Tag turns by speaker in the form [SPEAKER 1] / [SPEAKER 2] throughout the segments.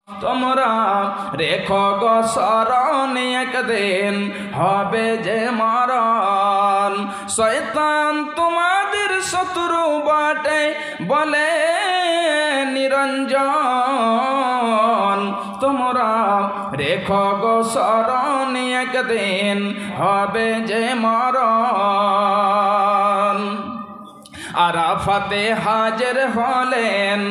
[SPEAKER 1] তোমরা রেখো গো স্মরণ, একদিন হবে যে মরণ। শয়তান তোমাদের শত্রু বটে বলে নিরঞ্জন। তোমরা রেখো গো স্মরণ, একদিন হবে যে মরণ। আরাফাতে হাজির হলেন,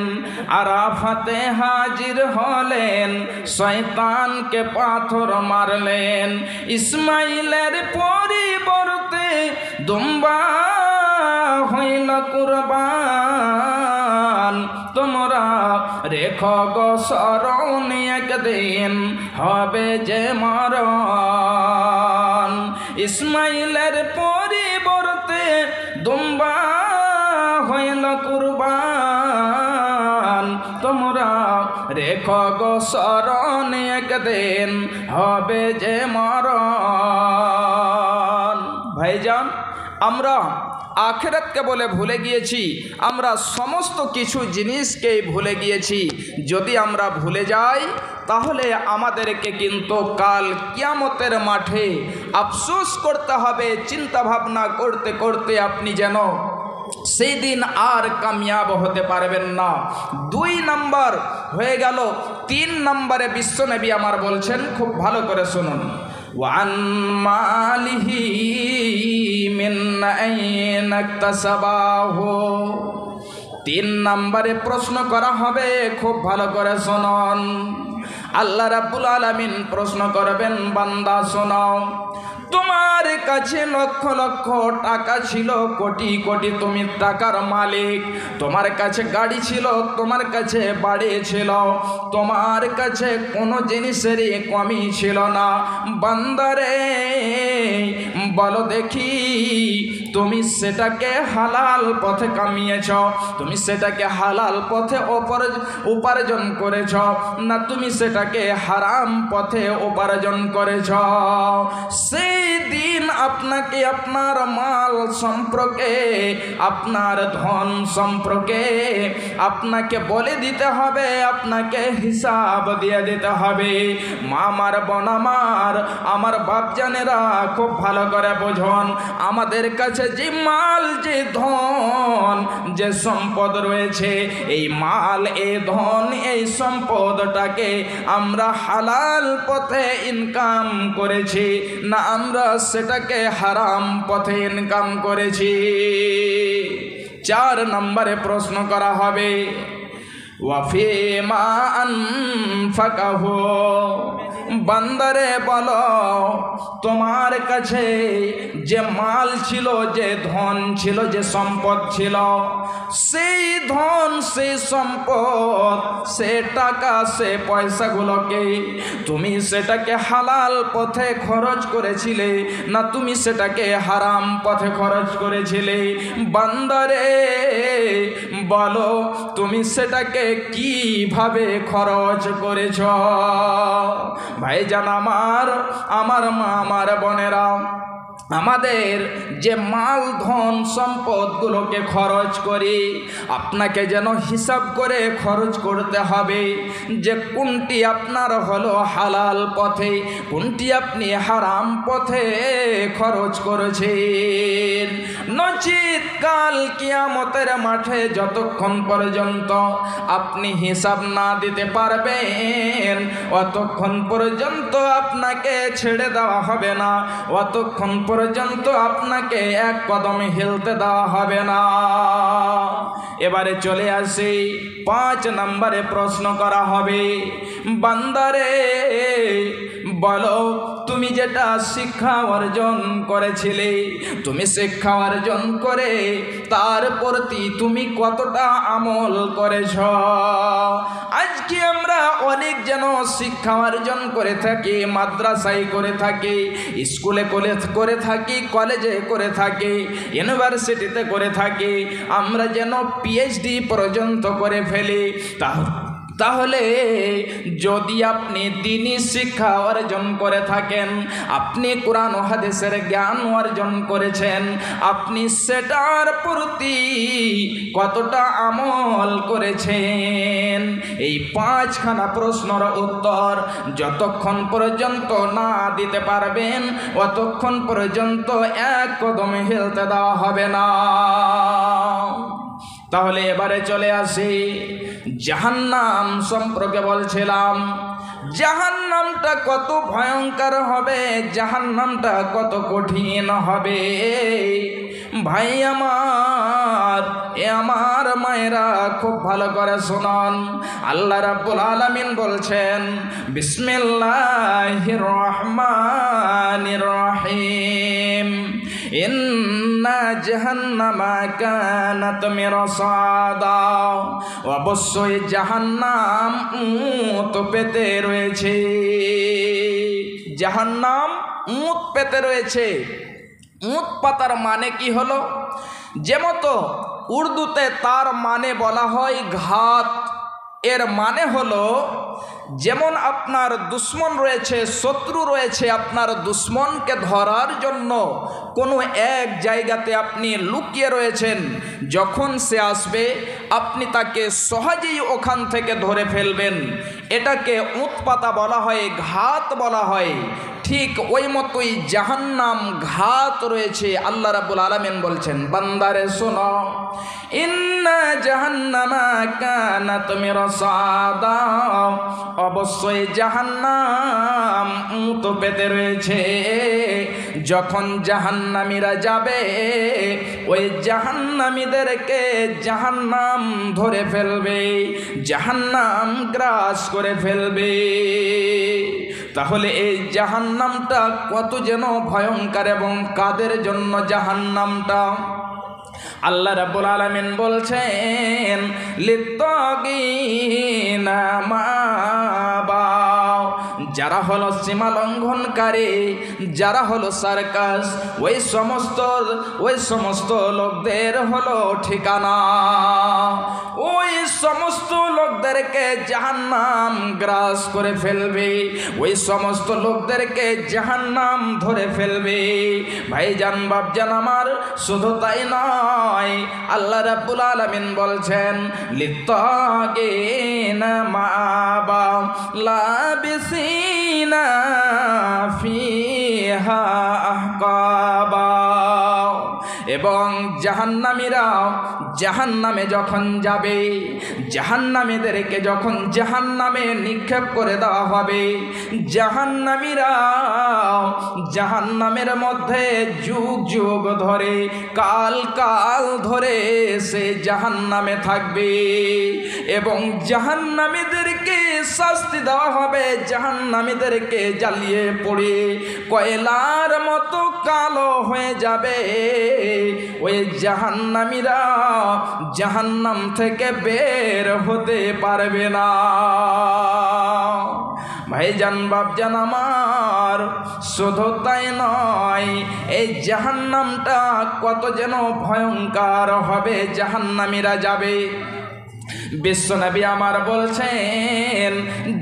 [SPEAKER 1] আরাফাতে হাজির হলেন, শয়তানকে পাথর মারলেন। ইসমাইলের পরিবর্তে দুম্বা হইল কুরবান। তোমরা রেখো গো স্মরণ, একদিন হবে যে মরণ। ইসমাইলের পরিবর্তে দুম্বা হইল কুরবান। তোমরা রেখো গো স্মরণ, একদিন হবে যে মরণ। ভাইজান, আমরা আখিরাতকে বলে ভুলে গিয়েছি, আমরা সমস্ত কিছু জিনিসকেই ভুলে গিয়েছি। যদি আমরা ভুলে যাই তাহলে আমাদেরকে কিন্তু কাল কিয়ামতের মাঠে আফসোস করতে হবে। চিন্তা ভাবনা করতে করতে আপনি যেন সেই দিন আর কামিয়াব হতে পারবেন না। 2 নাম্বার হয়ে গেল। 3 নম্বরে বিশ্বনবী আমার বলছেন, খুব ভালো করে শুনুন, ওয়ান মালিহি মিন আইনা ইকতাসাবাহু। 3 নম্বরে প্রশ্ন করা হবে, খুব ভালো করে শুনুন। আল্লাহ রাব্বুল আলামিন প্রশ্ন করবেন, বান্দা শোনো, তোমার কাছে লক্ষ লক্ষ টাকা ছিল, কোটি কোটি তুমি টাকার মালিক। তোমার কাছে গাড়ি ছিল, তোমার কাছে বাড়ি ছিল, তোমার কাছে কোনো জিনিসেরই কমি ছিল না। বান্দারে বলো দেখি, তুমি সেটাকে হালাল পথে কামিয়েছ, তুমি সেটাকে হালাল পথে উপার্জন করেছ, না তুমি সেটাকে হারাম পথে উপার্জন করেছ? সেই দিন আপনাকে আপনার মাল সম্পর্কে, আপনার ধন সম্পর্কে আপনাকে বলে দিতে হবে, আপনাকে হিসাব দিয়ে দিতে হবে। মা আমার, বোন আমার বাপজানেরা, খুব ভালো করে বোঝুন, আমাদের কাছে যে মাল, যে ধন, যে সম্পদ রয়েছে, এই মাল, এই ধন, এই সম্পদটাকে আমরা হালাল পথে ইনকাম করেছি, না আমরা সেটাকে হারাম পথে ইনকাম করেছি? 4 নম্বরে প্রশ্ন করা হবে, ওয়াফিমা আনফাকাহু। বান্দারে বলো, তোমার কাছে যে মাল ছিল, যে ধন ছিল, যে সম্পদ ছিল, সেই ধন, সেই সম্পদ, সে টাকা, সে পয়সাগুলোকে তুমি সেটাকে হালাল পথে খরচ করেছিলে, না তুমি সেটাকে হারাম পথে খরচ করেছিলে? বান্দারে বলো, তুমি সেটাকে কিভাবে খরচ করেছ? ভাইজান আমার মা, আমার বোনেরা, আমাদের যে মাল, ধন, সম্পদগুলোকে খরচ করি, আপনাকে যেন হিসাব করে খরচ করতে হবে যে কোনটি আপনার হলো হালাল পথে, কোনটি আপনি হারাম পথে খরচ করেছেন। নচিত কাল কিয়ামতের মাঠে যতক্ষণ পর্যন্ত আপনি হিসাব না দিতে পারবেন, অতক্ষণ পর্যন্ত আপনাকে ছেড়ে দেওয়া হবে না, অতক্ষণ পর্যন্ত আপনাকে এক কদম হিলতে দেওয়া হবে না। এবারে চলে আসি 5 নম্বরে প্রশ্ন করা হবে, বান্দারে বলো, তুমি যেটা শিক্ষা অর্জন করেছিলে, তুমি শিক্ষা অর্জন করে তার প্রতি তুমি কতটা আমল করেছ? আজকে আমরা অনেক যেন শিক্ষা অর্জন করে থাকি, মাদ্রাসায় করে থাকি, স্কুলে করে থাকি, কলেজে করে থাকি, ইউনিভার্সিটিতে করে থাকি, আমরা যেন PhD পর্যন্ত করে ফেলি। তাহলে যদি আপনি দ্বীনি শিক্ষা অর্জন করে থাকেন, আপনি কোরআন ও হাদিসের জ্ঞান অর্জন করেছেন, আপনি সেটার প্রতি কতটা আমল করেছেন? এই 5খানা প্রশ্নের উত্তর যতক্ষণ পর্যন্ত না দিতে পারবেন ততক্ষণ পর্যন্ত এক কদমে হেলতে দেওয়া হবে না। তাহলে এবারে চলে আসি জাহান্নাম সম্পর্কে। বলছিলাম জাহান্নামটা কত ভয়ঙ্কর হবে, জাহান্নামটা কত কঠিন হবে। ভাই আমার, আমার মায়েরা খুব ভালো করে শুনুন। আল্লাহ রাব্বুল আলামিন বলছেন বিসমিল্লাহির রহমানির রহিম, ইন্না জাহান্নামা কানাত মিরসাদা। অবশ্যই জাহান্নাম উট পেতে রয়েছে, জাহান্নাম উট পেতে রয়েছে। উট পাতার মানে কি হলো? যেমতো উর্দুতে তার মানে বলা হয় ঘাত। এর মানে হলো যেমন আপনার দুশ্মন রয়েছে, শত্রু রয়েছে, আপনার দুশ্মনকে ধরার জন্য কোনো এক জায়গাতে আপনি লুকিয়ে রয়েছেন, যখন সে আসবে আপনি তাকে সহজেই ওখান থেকে ধরে ফেলবেন। এটাকে উৎপাতা বলা হয়, ঘাত বলা হয়। ঠিক ওই মতোই জাহান্নাম ঘাত রয়েছে। আল্লাহ রাব্বুল আলামিন বলছেন বান্দারে শোনো, ইন্না জাহান্নামা কানাত মিরসাদা। অবশ্যই জাহান্নাম উট পেতে রয়েছে। যখন জাহান্নামীরা যাবে ওই জাহান্নামীদেরকে জাহান্নাম ধরে ফেলবে, জাহান্নাম গ্রাস করে ফেলবে। তাহলে এই জাহান্নামটা কত যেন ভয়ঙ্কর এবং কাদের জন্য জাহান্নামটা? আল্লাহ রাব্বুল আলামিন বলছেন লিত্তাগিনা মাবা। যারা হলো সীমা লঙ্ঘনকারী, যারা হলো সার্কাস, ওই সমস্ত লোকদের হলো ঠিকানা। ওই সমস্ত লোকদেরকে জাহান্নাম গ্রাস করে ফেলবে, ওই সমস্ত লোকদেরকে জাহান্নাম ধরে ফেলবে। ভাইজান বাপজান আমার, শুধু তাই নয়, আল্লাহ রাব্বুল আলামিন বলছেন লিত্তাগিনা মাবা লাবিসিনা ফিহা আহকাবা। এবং জাহান্নামীরা জাহান্নামে যখন যাবে, জাহান্নামীদেরকে যখন জাহান্নামে নিক্ষেপ করে দেওয়া হবে, জাহান্নামীরা জাহান্নামের মধ্যে যুগ যুগ ধরে, কাল কাল ধরে সে জাহান্নামে থাকবে। এবং জাহান্নামীদেরকে শাস্তি দেওয়া হবে, জাহান্নামীদেরকে জ্বালিয়ে পড়ে কয়লার মতো কালো হয়ে যাবে। ওই জাহান্নামীরা জাহান্নাম থেকে বের হতে পারবে না। ভাইজান বাপজান আমার, শুধু তাই নয়, এই জাহান্নামটা কত যেন ভয়ঙ্কর হবে, জাহান্নামীরা যাবে। বিশ্বনবী আমার বলছেন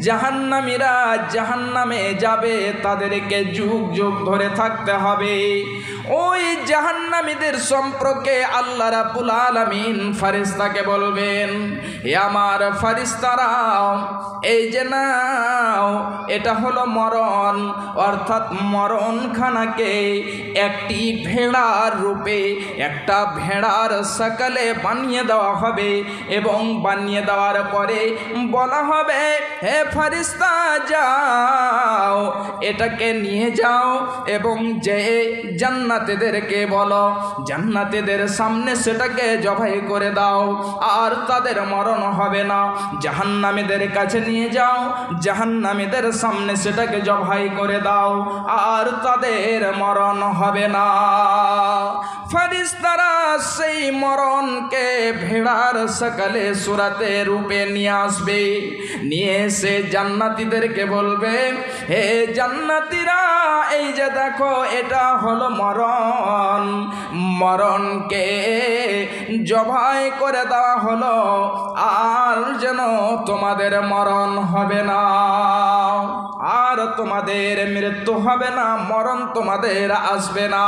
[SPEAKER 1] জাহান্নামীরা জাহান্নামে যাবে, তাদেরকে যুগ যুগ ধরে থাকতে হবে। ওই জাহান্নামীদের সম্পর্কে আল্লাহ রাব্বুল আলামিন ফেরেশতাকে বলবেন, হে আমার ফেরেশতারা, এই যে নাও, এটা হলো মরণ, অর্থাৎ মরণখানাকে একটি ভেড়ার রূপে, একটা ভেড়ার সকালে বানিয়ে দেওয়া হবে। এবং বানিয়ে দেওয়ার পরে বলা হবে, হে ফেরেশতা যাও, এটাকে নিয়ে যাও এবং যে জান্নাতীদেরকে বলো, জান্নাতীদের সামনে সেটাকে জবাই করে দাও, আর তাদের মরণ হবে না। জাহান্নামীদের কাছে নিয়ে যাও, জাহান্নামীদের সামনে সেটাকে জবাই করে দাও, আর তাদের মরণ হবে না। ফেরেশতারা সেই মরণকে ভেড়ার সকালে সুরাতে রূপে নিয়ে আসবে। নিয়ে এসে জান্নাতীদেরকে বলবে, হে জান্নাতীরা, এই যে দেখো, এটা হলো মরণ। মরণ, মরণকে জবাই করে দেওয়া হলো, আর যেন তোমাদের মরণ হবে না, আর তোমাদের মৃত্যু হবে না, মরণ তোমাদের আসবে না।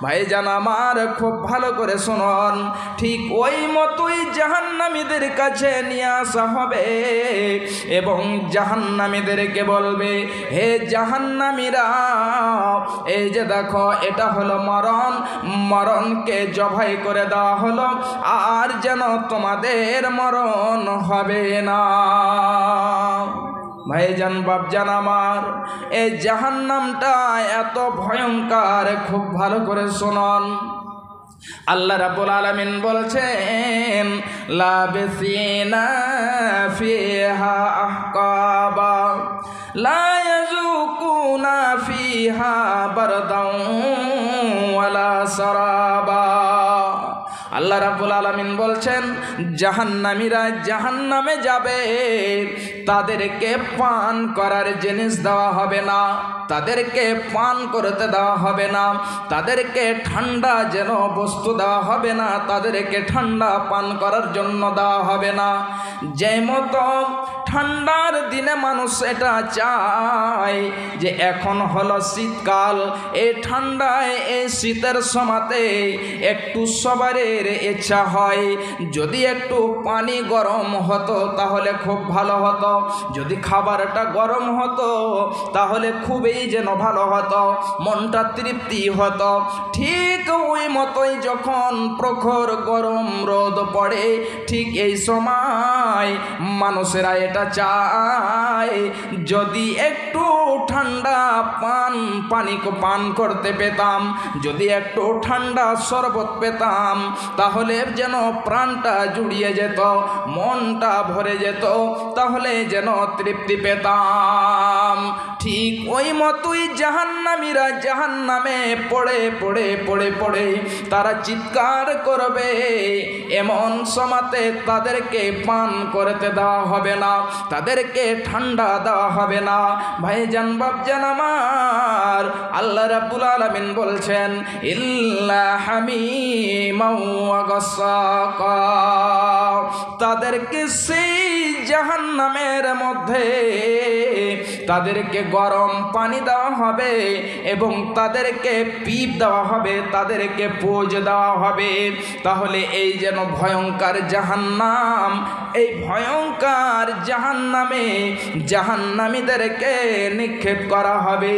[SPEAKER 1] ভাইজান আমার খুব ভালো করে শুনুন, ঠিক ওই মতোই জাহান্নামীদের কাছে নিয়ে আসা হবে এবং জাহান্নামীদেরকে বলবে, হে জাহান্নামীরা, এই যে দেখো এটা হলো মরণ, মরণকে জবাই করে দেওয়া হলো, আর যেন তোমাদের মরণ হবে না। ভাইজান বাপজান আমার, এই জাহান্নামটা এত ভয়ঙ্কর, খুব ভালো করে শুনুন। আল্লাহ রাব্বুল আলামিন বলছেন, লাবিসিনা ফিহা আহকাবা লা ইয়াযুকুনা ফিহা বারদান ওয়ালা সারাবা। আল্লাহ রাব্বুল আলামিন বলছেন, জাহান্নামীরা জাহান্নামে যাবে, তাদেরকে পান করার জিনিস দেওয়া হবে না, তাদেরকে পান করতে দেওয়া হবে না, তাদেরকে ঠান্ডা যেন বস্তু দেওয়া হবে না, তাদেরকে ঠান্ডা পান করার জন্য দেওয়া হবে না। যে মতো ঠান্ডার দিনে মানুষ এটা চায় যে এখন হলো শীতকাল, এই ঠান্ডায় এই শীতের সময়তে একটু সবারের ইচ্ছা হয় যদি একটু পানি গরম হতো তাহলে খুব ভালো হতো, যদি খাবারটা গরম হতো তাহলে খুবই যেন ভালো হতো, মনটা তৃপ্তি হতো। ঠিক ওই মতোই যখন প্রখর গরম রোদ পড়ে, ঠিক এই সময় মানুষেরা এটা চায় যদি একটু ঠান্ডা পানি পান করতে পেতাম, যদি একটু ঠান্ডা শরবত পেতাম, তাহলে যেন প্রাণটা জুড়িয়ে যেত, মনটা ভরে যেত, তাহলে যেন তৃপ্তি পেতাম। ঠিক ওই মতোই জাহান্নামীরা জাহান্নামে পড়ে পড়ে পড়ে পড়ে তারা চিৎকার করবে, এমন সময়তে তাদেরকে পান করতে দেওয়া হবে না, তাদেরকে ঠান্ডা দেওয়া হবে না। ভাইজান বাপজান আমার, আল্লাহ রাব্বুল আলামিন বলছেন, ইল্লা হামিমাও ওয়া গাসসাকা, তাদেরকে সেই জাহান্নামের মধ্যে তাদেরকে গরম পানি দেওয়া হবে এবং তাদেরকে পিপ দেওয়া হবে, তাদেরকে পোজ দেওয়া হবে। তাহলে এই যেন ভয়ঙ্কর জাহান্নাম, এই ভয়ঙ্কর জাহান্নামে জাহান্নামীদেরকে নিক্ষেপ করা হবে।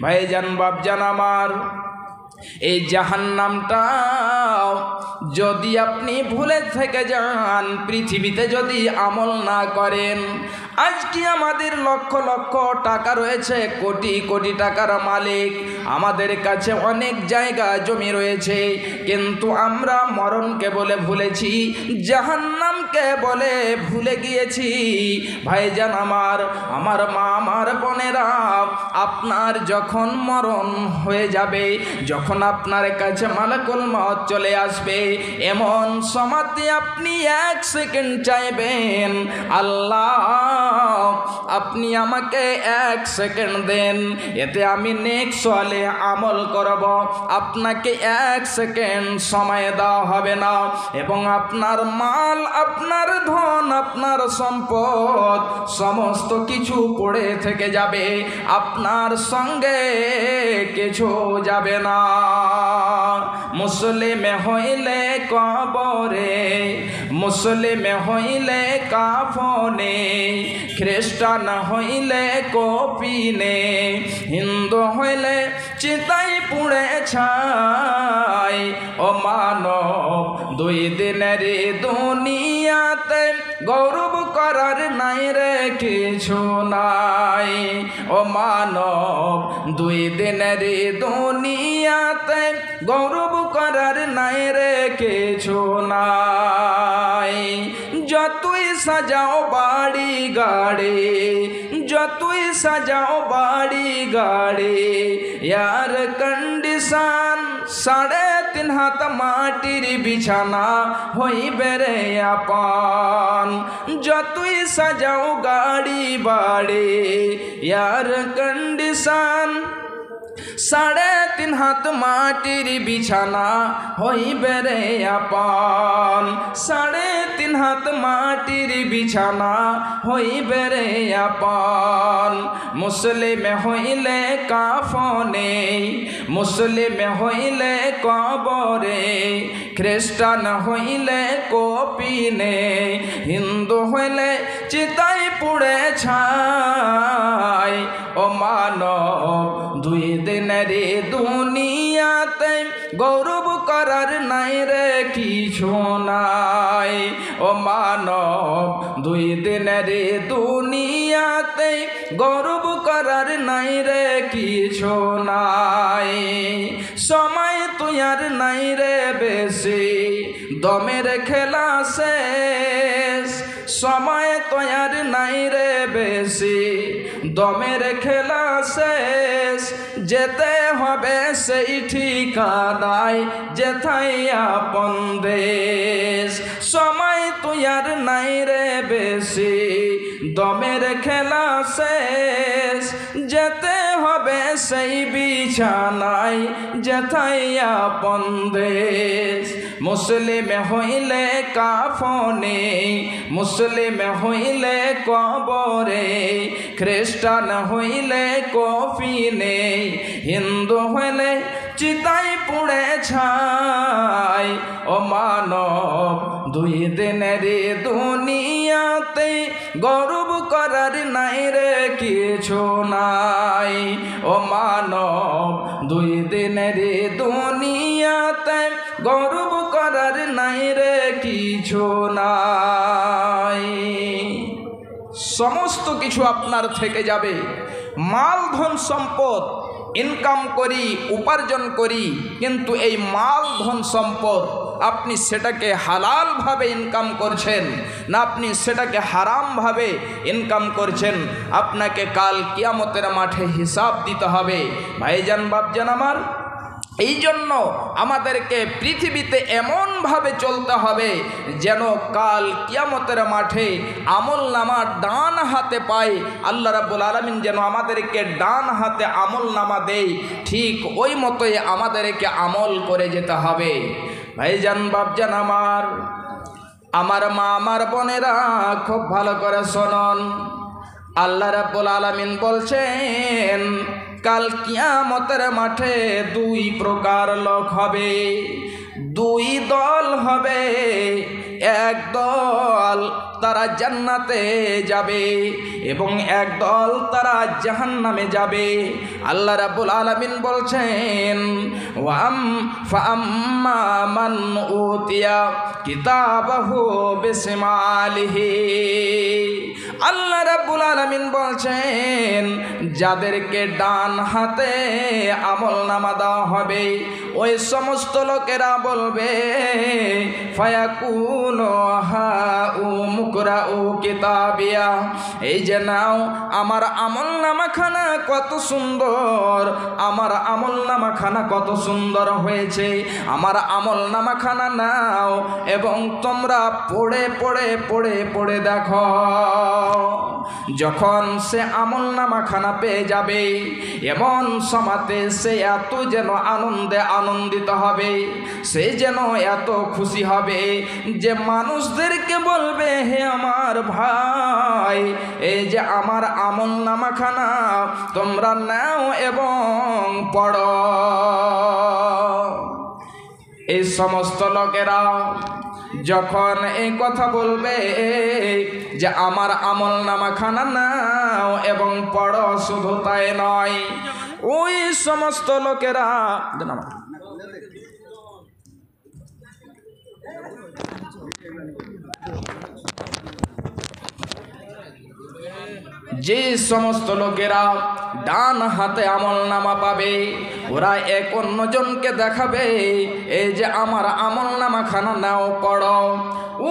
[SPEAKER 1] ভাইজান বাপজান আমার, এই জাহান্নামটা যদি আপনি ভুলে থেকে যান, পৃথিবীতে যদি আমল না করেন, আজকে আমাদের লক্ষ লক্ষ টাকা রয়েছে, কোটি কোটি টাকার মালিক, আমাদের কাছে অনেক জায়গা জমি রয়েছে, কিন্তু আমরা মরণকে বলে ভুলেছি, জাহান্নামকে বলে ভুলে গিয়েছি। ভাইজান আমার, আমার মা, আমার বোনেরা, আপনার যখন মরণ হয়ে যাবে, যখন আপনার কাছে মালাকুল মউত চলে আসবে, এমন সময়তে আপনি এক সেকেন্ড চাইবেন, আল্লাহ আপনি আমাকে এক সেকেন্ড দেন, এতে আমি নেক্সট সালে আমল করব। আপনাকে এক সেকেন্ড সময় দেওয়া হবে না এবং আপনার মাল, আপনার ধন, আপনার সম্পদ সমস্ত কিছু পড়ে থেকে যাবে, আপনার সঙ্গে কিছু যাবে না। মুসলিম হইলে কবরে, মুসলিম হইলে কাফনে, খ্রিস্টান হইলে কপিনে, হিন্দু হইলে চিতাই পুড়ে ছাই। ও মানব, দুই দিনের দুনিয়াতে গৌরব করার নাই রে কিছু নাই। ও মানব, দুই দিনের দুনিয়াতে গৌরব করার নাই রে কিছু নাই। যতই সাজাও বাড়ি গাড়ি, যতই সাজাও বাড়ি গাড়ি, এয়ার কন্ডিশন 3.5 হাত মাটির বিছানা হইবে রে আপন। যতই সাজাও গাড়ি বাড়ি, এয়ার কন্ডিশন 3.5 হাত মাটির বিছানা হইবে রে আপন, 3.5 হাত মাটির বিছানা হইবে রে আপন। মুসলিম হইলে কাফনে, মুসলিম হইলে কবরে, খ্রিস্টান হইলে কপিনে, হিন্দু হইলে চিতাই পুড়ে ছাই। ও মানব দুই দিনের দুনিয়াতে গৌরব করার নাই রে কিছু নাই। ও মানব দুই দিনের দুনিয়াতে গৌরব করার নাই রে কিছু নাই। সময় তুই আর নাই রে বেশি, দমের খেলা শেষ। সময় তো আর নাই রে বেশি, দমের খেলা শেষ। যেতে হবে সেই ঠিকানায় যেথায় আপন দেশ। সময় তো আর নাই রে বেশি, দমের খেলা শেষ। যেতে হবে সেই বিছানায় যেথায় আপন দেশ। মুসলিম হইলে কাফনে, মুসলিম হইলে কবরে, খ্রিস্টান হইলে কফিনে, হিন্দু হইলে চিতাই পুড়ে ছাই। ও মানব দুই দিনের দুনিয়াতে গৌরব করার নাই রে কিছু নাই। ও মানব দুই দিনের দুনিয়াতে গৌরব করার নাই রে কিছু নাই। সমস্ত কিছু আপনার থেকে যাবে, মাল ধন সম্পদ ইনকাম করি উপার্জন করি, কিন্তু এই মাল ধন সম্পদ আপনি সেটাকে হালালভাবে ইনকাম করছেন না আপনি সেটাকে হারামভাবে ইনকাম করছেন, আপনাকে কাল কিয়ামতের মাঠে হিসাব দিতে হবে। ভাইজান বাপজান আমার, এই জন্য আমাদেরকে পৃথিবীতে এমনভাবে চলতে হবে যেন কাল কিয়ামতের মাঠে আমল নামা ডান হাতে পাই। আল্লাহ রাব্বুল আলামিন যেন আমাদেরকে ডান হাতে আমল নামা দেয়, ঠিক ওই মতোই আমাদেরকে আমল করে যেতে হবে। ভাইজান বাপজান আমার, আমার মা আমার বোনেরা খুব ভালো করে শুনুন। আল্লাহ রাব্বুল আলামিন বলছেন কাল কিয়ামতের মাঠে দুই প্রকার লোক হবে, দুই দল হবে। এক দল তারা জান্নাতে যাবে এবং এক দল তারা জাহান্নামে যাবে। আল্লাহ রাব্বুল আলামিন বলছেন ফাআম্মা মান উতিয়া কিতাবাহু বিশিমালিহি। আল্লাহ রাব্বুল আলামিন বলছেন যাদেরকে ডান হাতে আমল নামা দেওয়া হবে ওই সমস্ত লোকেরা বলবে ফায়াকুনু হাউমুকরাউ কিতাবিয়া, এই যে নাও আমার আমল নামাখানা কত সুন্দর, আমার আমল নামাখানা কত সুন্দর হয়েছে, আমার আমল নামাখানা নাও এবং তোমরা পড়ে পড়ে পড়ে পড়ে দেখো। যখন সে আমল নামাখানা পেয়ে যাবে এমন সমাতে সে এত যেন আনন্দে আনন্দিত হবে, সে যেন এত খুশি হবে যে মানুষদেরকে বলবে হে আমার ভাই, এই যে আমার আমল নামাখানা তোমরা নাও এবং পড়ো। এই সমস্ত লোকেরা যখন এই কথা বলবে যে আমার আমল নামাখানা নাও এবং পড়ো, শুধু তাই নয় ওই সমস্ত লোকেরা যে সমস্ত লোকেরা ডান হাতে আমল নামা পাবে ওরা এক অন্যজনকে দেখাবে এই যে আমার আমল নামাখানা নাও পড়ো।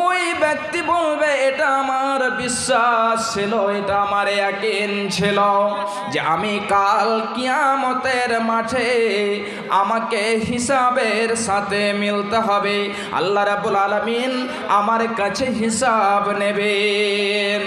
[SPEAKER 1] ওই ব্যক্তি বলবে এটা আমার বিশ্বাস ছিল, এটা আমার ইয়াকিন ছিল যে আমি কাল কিয়ামতের মাঠে আমাকে হিসাবের সাথে মিলতে হবে, আল্লাহ রাব্বুল আলামিন আমার কাছে হিসাব নেবেন।